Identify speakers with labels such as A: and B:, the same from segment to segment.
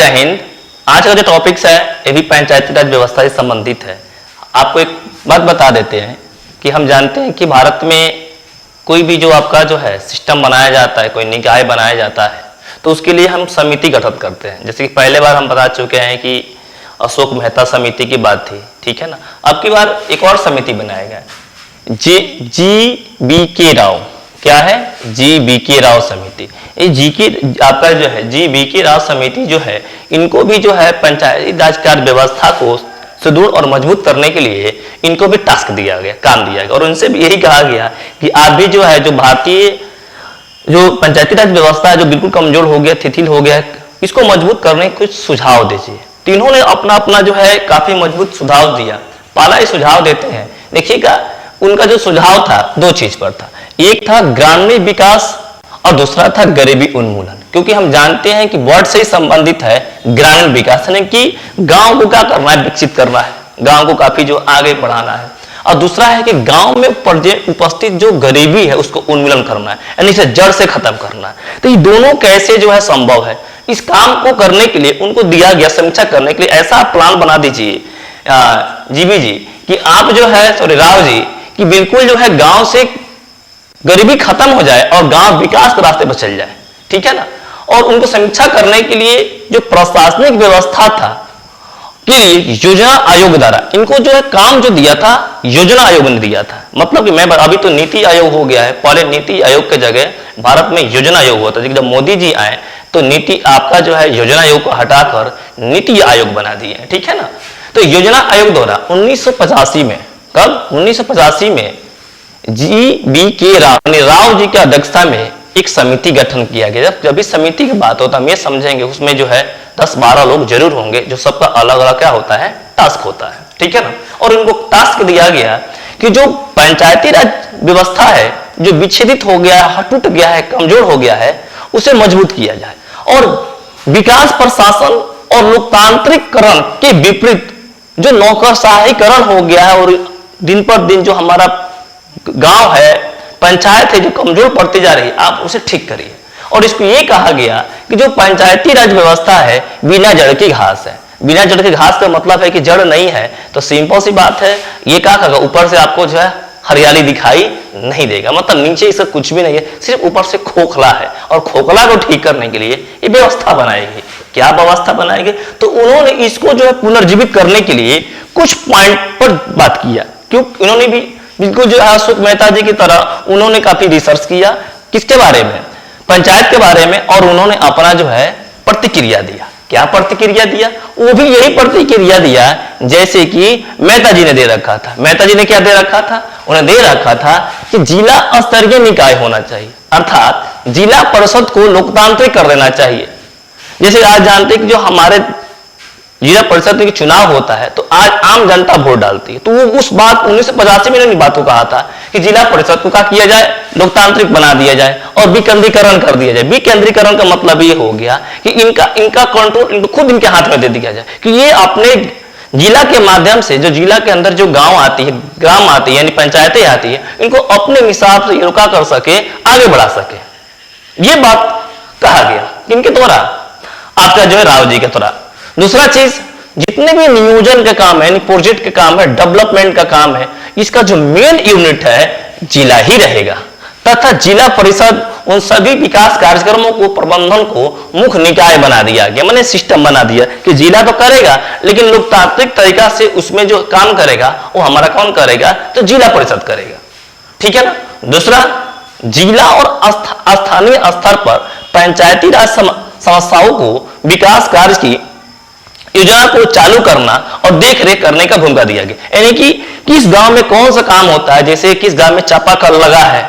A: जय हिंद। आज का जो टॉपिक्स है ये भी पंचायती राज व्यवस्था से संबंधित है। आपको एक बात बता देते हैं कि हम जानते हैं कि भारत में कोई भी जो आपका जो है सिस्टम बनाया जाता है, कोई निकाय बनाया जाता है, तो उसके लिए हम समिति गठित करते हैं। जैसे कि पहले बार हम बता चुके हैं कि अशोक मेहता समिति की बात थी, ठीक है ना। अब की बार एक और समिति बनाया गया, जी.बी.के. राव। क्या है? जी.बी.के. राव समिति। ये आपका जो है जी.बी.के. राव समिति जो है, इनको भी जो है पंचायती राज कार्य व्यवस्था को सुदृढ़ और मजबूत करने के लिए इनको भी टास्क दिया गया, काम दिया गया, और उनसे भी यही कहा गया कि आप भी जो है जो भारतीय जो पंचायती राज व्यवस्था है जो बिल्कुल कमजोर हो गया, शिथिल हो गया, इसको मजबूत करने के कुछ सुझाव दीजिए। तीनों ने अपना अपना जो है काफी मजबूत सुझाव दिया। पहला ही सुझाव देते हैं, देखिएगा उनका जो सुझाव था दो चीज पर था। एक था ग्रामीण विकास और दूसरा था गरीबी उन्मूलन। क्योंकि हम जानते हैं कि वर्ड से ही संबंधित है ग्रामीण विकास, यानी कि गांव को क्या करना है, विकसित करना है, गांव को काफी जो आगे बढ़ाना है। और दूसरा है कि गांव में उपस्थित जो गरीबी है उसको उन्मूलन करना है, यानी इसे जड़ से खत्म करना है। तो ये दोनों कैसे जो है संभव है, इस काम को करने के लिए उनको दिया गया समीक्षा करने के लिए ऐसा प्लान बना दीजिए जीबी जी कि आप जो है सॉरी राव जी कि बिल्कुल जो है गांव से गरीबी खत्म हो जाए और गांव विकास के रास्ते पर चल जाए, ठीक है ना। और उनको समीक्षा करने के लिए जो प्रशासनिक व्यवस्था था के लिए योजना आयोग द्वारा इनको जो है काम जो दिया था, योजना आयोग ने दिया था। मतलब कि मैं अभी तो नीति आयोग हो गया है, पहले नीति आयोग के जगह भारत में योजना आयोग हुआ था। जब मोदी जी आए तो नीति आपका जो है योजना आयोग को हटाकर नीति आयोग बना दिए, ठीक है ना। तो योजना आयोग द्वारा 1985 में, कब 1985 में जी.बी.के. राव जी की अध्यक्षता में एक समिति गठन किया गया। जब इस समिति की बात होता है हम ये समझेंगे उसमें जो है 10-12 लोग जरूर होंगे जो सबका अलग अलग क्या होता है, टास्क होता है, ठीक है ना। और उनको टास्क दिया गया कि जो पंचायती राज व्यवस्था है जो विच्छेदित हो गया है, टूट गया है, कमजोर हो गया है, उसे मजबूत किया जाए। और विकास प्रशासन और लोकतांत्रिकरण के विपरीत जो नौकरशाहीकरण हो गया है और दिन पर दिन जो हमारा गांव है, पंचायत है जो कमजोर पड़ती जा रही है, आप उसे ठीक करिए। और इसको ये कहा गया कि जो पंचायती राज व्यवस्था है बिना जड़ की घास है। बिना जड़ की घास का मतलब है कि जड़ नहीं है, तो सिंपल सी बात है, ये क्या कहा, ऊपर से आपको जो है हरियाली दिखाई नहीं देगा, मतलब नीचे इसका कुछ भी नहीं है, सिर्फ ऊपर से खोखला है। और खोखला को ठीक करने के लिए ये व्यवस्था बनाएगी। क्या व्यवस्था बनाएगी? तो उन्होंने इसको जो है पुनर्जीवित करने के लिए कुछ पॉइंट पर बात किया। क्यों? उन्होंने भी बिल्कुल जो है अशोक मेहता जी की तरह उन्होंने काफी रिसर्च किया, किसके बारे में, पंचायत के बारे में, और उन्होंने अपना जो है प्रतिक्रिया दिया। क्या प्रतिक्रिया दिया? वो भी यही प्रतिक्रिया दिया जैसे कि मेहता जी ने दे रखा था। मेहता जी ने क्या दे रखा था? उन्हें दे रखा था कि जिला स्तरीय निकाय होना चाहिए, अर्थात जिला परिषद को लोकतांत्रिक कर देना चाहिए। जैसे आज जानते हैं कि जो हमारे जिला परिषद में चुनाव होता है तो आज आम जनता वोट डालती है, तो वो उस बात 1985 में इन्होंने बात को कहा था कि जिला परिषद को क्या किया जाए, लोकतांत्रिक बना दिया जाए और विकेंद्रीकरण कर दिया जाए। विकेंद्रीकरण का मतलब ये हो गया कि इनका कंट्रोल इनको खुद इनके हाथ में दे दिया जाए कि ये अपने जिला के माध्यम से जो जिला के अंदर जो गांव आती है, ग्राम आती है, यानी पंचायतें आती है, इनको अपने हिसाब से रोका कर सके, आगे बढ़ा सके। ये बात कहा गया किनके द्वारा, आपका जो है राव जी के द्वारा। दूसरा चीज, जितने भी नियोजन के काम है, प्रोजेक्ट के काम है, डेवलपमेंट का काम है, इसका जो मेन यूनिट है जिला ही रहेगा, तथा जिला परिषद उन सभी विकास कार्यक्रमों को, प्रबंधन को मुख्य निकाय बना दिया गया, मैंने सिस्टम बना दिया कि जिला तो करेगा लेकिन लोकतांत्रिक तरीका से उसमें जो काम करेगा वो हमारा कौन करेगा, तो जिला परिषद करेगा, ठीक है ना। दूसरा, जिला और स्थानीय स्तर पर पंचायती राज समस्याओं को, विकास कार्य की योजना को चालू करना और देख रेख करने का भूमिका दिया गया। यानी कि किस गांव में कौन सा काम होता है, जैसे किस गांव में चापाकल लगा है,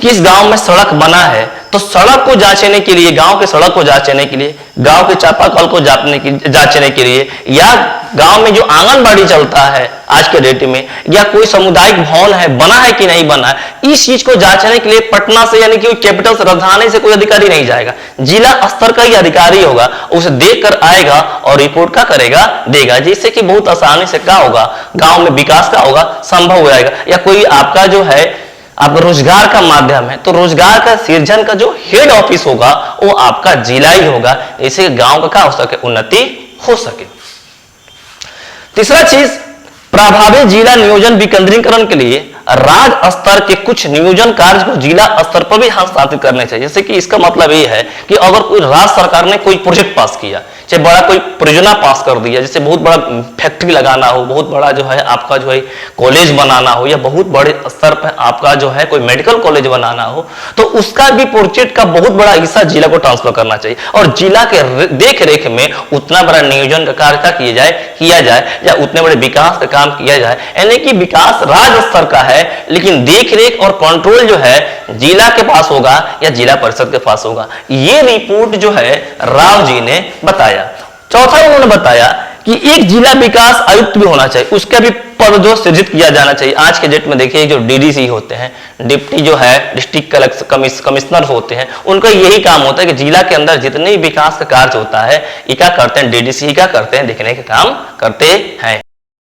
A: किस गांव में सड़क बना है, तो सड़क को जांचने के लिए, गांव के सड़क को जांचने के लिए, गांव के चापाकल को जांचने के लिए, या गांव में जो आंगनबाड़ी चलता है आज के डेट में, या कोई सामुदायिक भवन है बना है कि नहीं बना है, इस चीज को जांचने के लिए पटना से, यानी कि कैपिटल से, राजधानी से कोई अधिकारी नहीं जाएगा, जिला स्तर का ही अधिकारी होगा, उसे देख कर आएगा और रिपोर्ट का करेगा, देगा, जिससे कि बहुत आसानी से क्या होगा, गांव में विकास का होगा, संभव हो जाएगा। या कोई आपका जो है आपका रोजगार का माध्यम है, तो रोजगार का सृजन का जो हेड ऑफिस होगा वो आपका जिला ही होगा, इससे गांव का क्या हो सके, उन्नति हो सके। तीसरा चीज, प्रभावी जिला नियोजन विकेंद्रीकरण के लिए राज्य स्तर के कुछ नियोजन कार्य को जिला स्तर पर भी हस्तांतरित करने चाहिए। जैसे कि इसका मतलब ये है कि अगर कोई राज्य सरकार ने कोई प्रोजेक्ट पास किया, चाहे बड़ा कोई परियोजना पास कर दिया, जैसे बहुत बड़ा फैक्ट्री लगाना हो, बहुत बड़ा जो है आपका जो है कॉलेज बनाना हो, या बहुत बड़े स्तर पर आपका जो है कोई मेडिकल कॉलेज बनाना हो, तो उसका भी प्रोजेक्ट का बहुत बड़ा हिस्सा जिला को ट्रांसफर करना चाहिए और जिला के देख रेख में उतना बड़ा नियोजन का कार्य किया जाए या उतने बड़े विकास का काम किया जाए। यानी कि विकास राज्य स्तर का है, लेकिन देख रेख और कंट्रोल जो है जिला के पास होगा या जिला परिषद के पास होगा। ये रिपोर्ट जो है राव जी ने बताया। चौथा उन्होंने बताया कि एक जिला विकास आयुक्त भी होना चाहिए, उसका भी पद जो सृजित किया जाना चाहिए। आज के डेट में देखिए जो डीडीसी होते हैं, डिप्टी जो है डिस्ट्रिक्ट कमिश्नर होते हैं, उनका यही काम होता है कि जिला के अंदर जितने भी विकास का कार्य होता है, ये क्या करते हैं, डीडीसी क्या करते हैं, देखने का काम करते हैं।